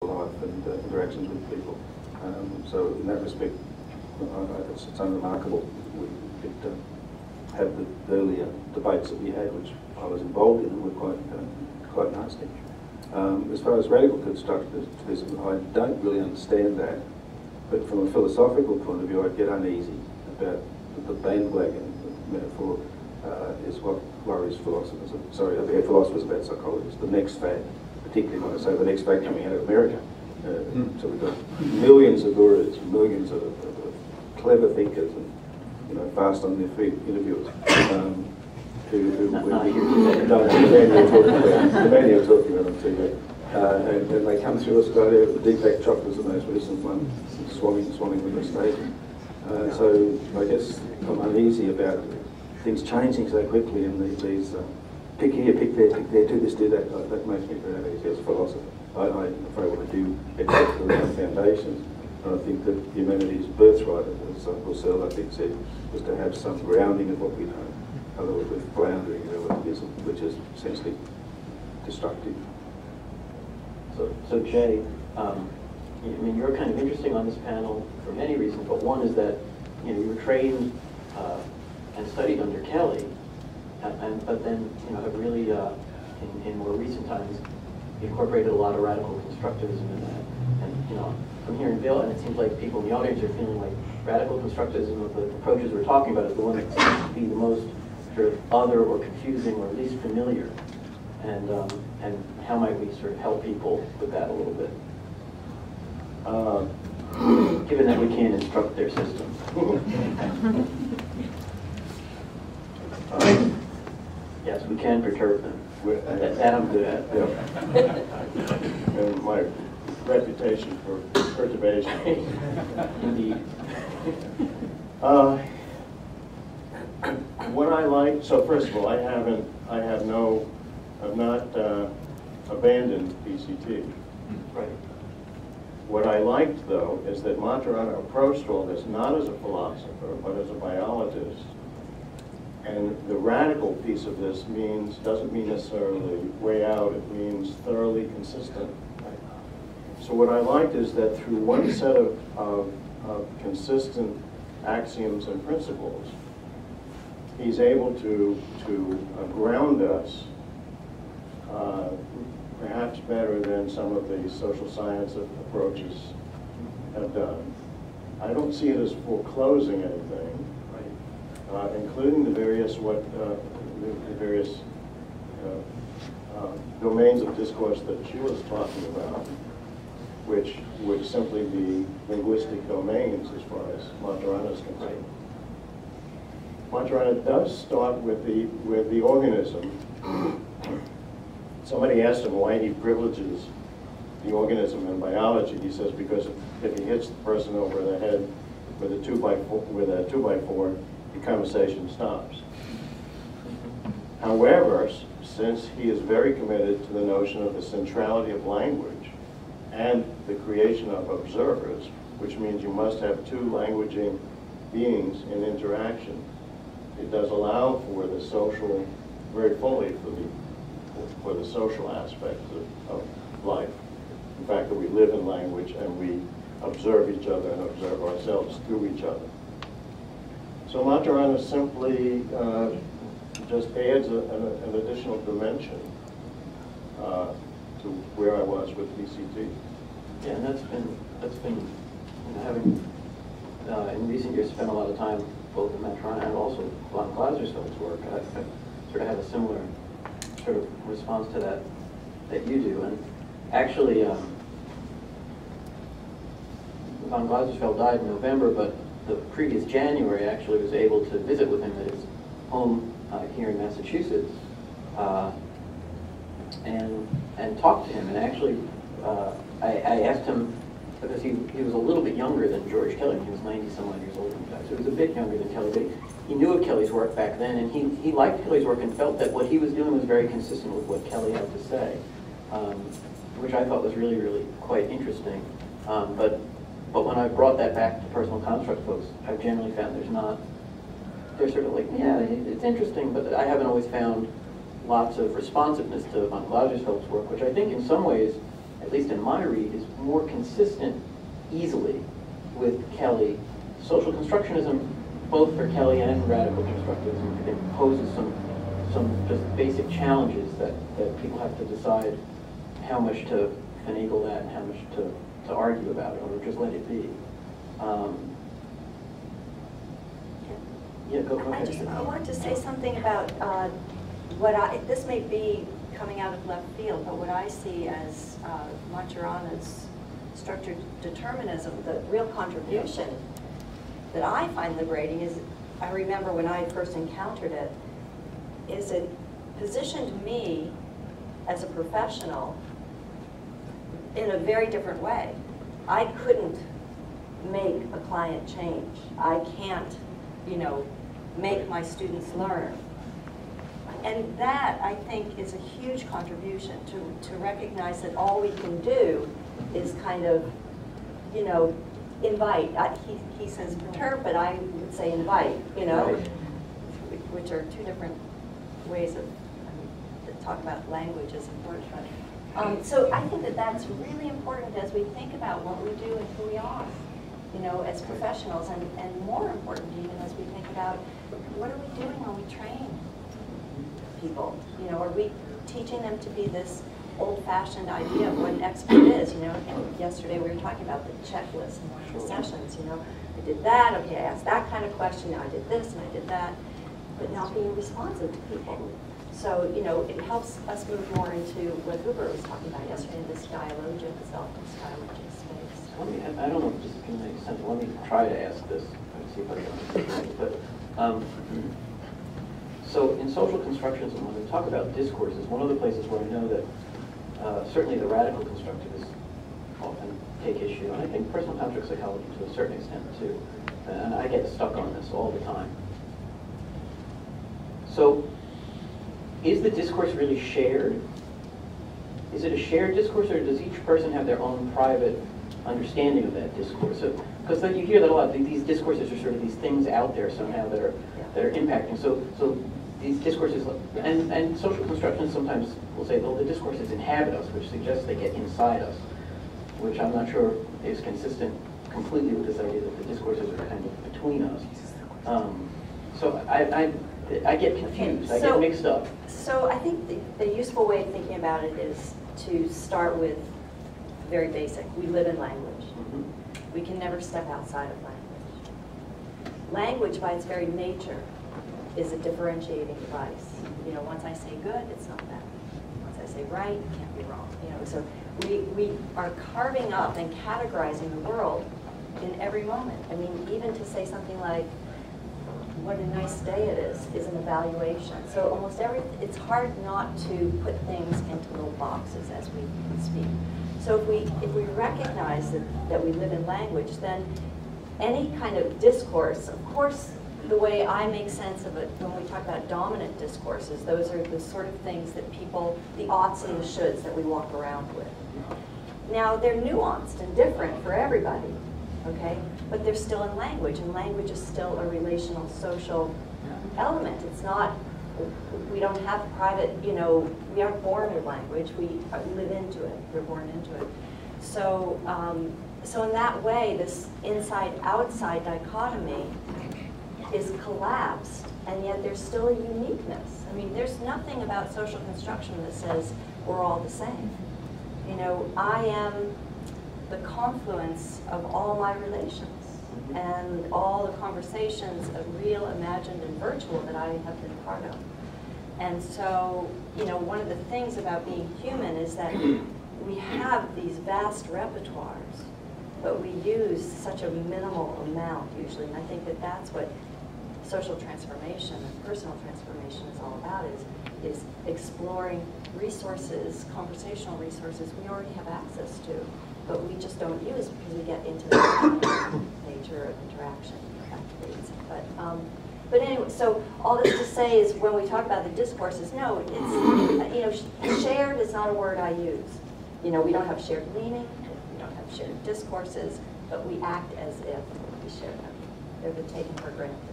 life and interactions with people. So in that respect, it's unremarkable. We had the earlier debates that we had, which I was involved in, and were quite nasty. As far as radical constructivism, I don't really understand that, but from a philosophical point of view, I get uneasy about the bandwagon metaphor is what worries philosophers. Sorry, philosophers about psychologists. The next fad, particularly when I say the next fad coming out of America. So we've got millions of gurus, millions of clever thinkers, and fast on their feet interviewers. The man you're talking about on TV. And they come through Australia, the Deepak Chopra's the most recent one, swanning with the stage. So I guess I'm uneasy about things changing so quickly, and these pick here, pick there, do this, do that. That makes me very uneasy as a philosopher. I'm afraid what I do get back to the foundations, and I think that humanity's birthright, as Husserl I think said, was to have some grounding of what we know. Otherwise we're floundering in relativism, which is essentially destructive. So Jay, I mean, you're kind of interesting on this panel for many reasons, but one is that you were trained and studied under Kelly, but then have really in more recent times incorporated a lot of radical constructivism in that. And I'm hearing Bill, and it seems like people in the audience are feeling like radical constructivism of the approaches we're talking about is the one that seems to be the most sort of other or confusing or least familiar. And how might we sort of help people with that a little bit? Given that we can't instruct their system. Yes, we can perturb them. That I'm good at. Yeah. And my reputation for perturbation. Indeed. What I like, so first of all, I've not abandoned PCT. Right. What I liked, though, is that Maturana approached all this not as a philosopher, but as a biologist. And the radical piece of this doesn't mean necessarily way out, it means thoroughly consistent. So what I liked is that through one set of consistent axioms and principles, he's able to ground us perhaps better than some of the social science approaches have done. I don't see it as foreclosing anything, including the various domains of discourse that Sheila's talking about, which would simply be linguistic domains as far as Maturana is concerned. Maturana does start with the organism. Somebody asked him why he privileges the organism in biology. He says because if he hits the person over the head with a 2x4, the conversation stops. However, since he is very committed to the notion of the centrality of language and the creation of observers, which means you must have two languaging beings in interaction, it does allow for the social, very fully for the social aspects of life. In fact, that we live in language and we observe each other and observe ourselves through each other. So Maturana simply just adds an additional dimension to where I was with PCT. Yeah, and that's been having in recent years spent a lot of time both in Maturana and also von Glasersfeld's work. I sort of have a similar sort of response to that you do. And actually, von Glasersfeld died in November, but the previous January, I actually was able to visit with him at his home here in Massachusetts and talk to him. And actually, I asked him, because he was a little bit younger than George Kelly. He was 90-some-odd years old when he died, so he was a bit younger than Kelly. But he knew of Kelly's work back then, and he liked Kelly's work and felt that what he was doing was very consistent with what Kelly had to say, which I thought was really, really quite interesting. But when I brought that back to personal construct folks, I've generally found they're sort of like, yeah, it's interesting, but I haven't always found lots of responsiveness to von Glasersfeld's work, which I think in some ways at least in my read, is more consistent easily with Kelly. Social constructionism, both for Kelly and radical constructivism, it poses some just basic challenges that people have to decide how much to finagle that and how much to argue about it, or just let it be. Yeah, go ahead. I wanted to say something about this may be coming out of left field, but what I see as Maturana's structured determinism, the real contribution that I find liberating is, I remember when I first encountered it, is it positioned me as a professional in a very different way. I couldn't make a client change. I can't, make my students learn. And that, I think, is a huge contribution to recognize that all we can do is kind of, invite. He says perturb, but I would say invite, which are two different ways of talk about language is important. So I think that that's really important as we think about what we do and who we are, as professionals, and more important even as we think about what are we doing when we train people? Are we teaching them to be this old-fashioned idea of what an expert is? And yesterday we were talking about the checklist in one of the sessions. I did that. Okay, I asked that kind of question. Now I did this and I did that, but not being responsive to people. So it helps us move more into what Huber was talking about yesterday, this dialogic self, this dialogic space. I don't know if this can make sense. Let me try to ask this and see if I can understand it. But so in social constructionism, when we talk about discourses, one of the places where I know that certainly the radical constructivists often take issue, and I think personal contract psychology to a certain extent too, and I get stuck on this all the time. So is the discourse really shared? Is it a shared discourse, or does each person have their own private understanding of that discourse? Because then you hear that a lot. These discourses are sort of these things out there somehow that are impacting. So these discourses, and social constructionists sometimes will say, well, the discourses inhabit us, which suggests they get inside us, which I'm not sure is consistent completely with this idea that the discourses are kind of between us. So I get confused. I get mixed up. So I think the useful way of thinking about it is to start with very basic. We live in language. Mm-hmm. We can never step outside of language. Language, by its very nature, is a differentiating device. Once I say good, it's not bad. Once I say right, it can't be wrong. So we are carving up and categorizing the world in every moment. I mean, even to say something like, what a nice day it is an evaluation. So almost it's hard not to put things into little boxes as we speak. So if we recognize that we live in language, then any kind of discourse, of course, the way I make sense of it when we talk about dominant discourses, those are the sort of things that people, the oughts and the shoulds that we walk around with. Now, they're nuanced and different for everybody, okay? But they're still in language, and language is still a relational, social element. It's not, we don't have private, we aren't born with language, we live into it, we're born into it. So, so in that way, this inside-outside dichotomy is collapsed, and yet there's still a uniqueness. I mean, there's nothing about social construction that says we're all the same. I am the confluence of all my relations and all the conversations of real, imagined, and virtual that I have been part of. And so, one of the things about being human is that we have these vast repertoires, but we use such a minimal amount usually. And I think that that's what social transformation and personal transformation is all about, is exploring resources, conversational resources we already have access to, but we just don't use because we get into the nature of interaction. But anyway, so all this to say is when we talk about the discourses, no, it's, shared is not a word I use. We don't have shared meaning, we don't have shared discourses, but we act as if we share them. They're taken for granted.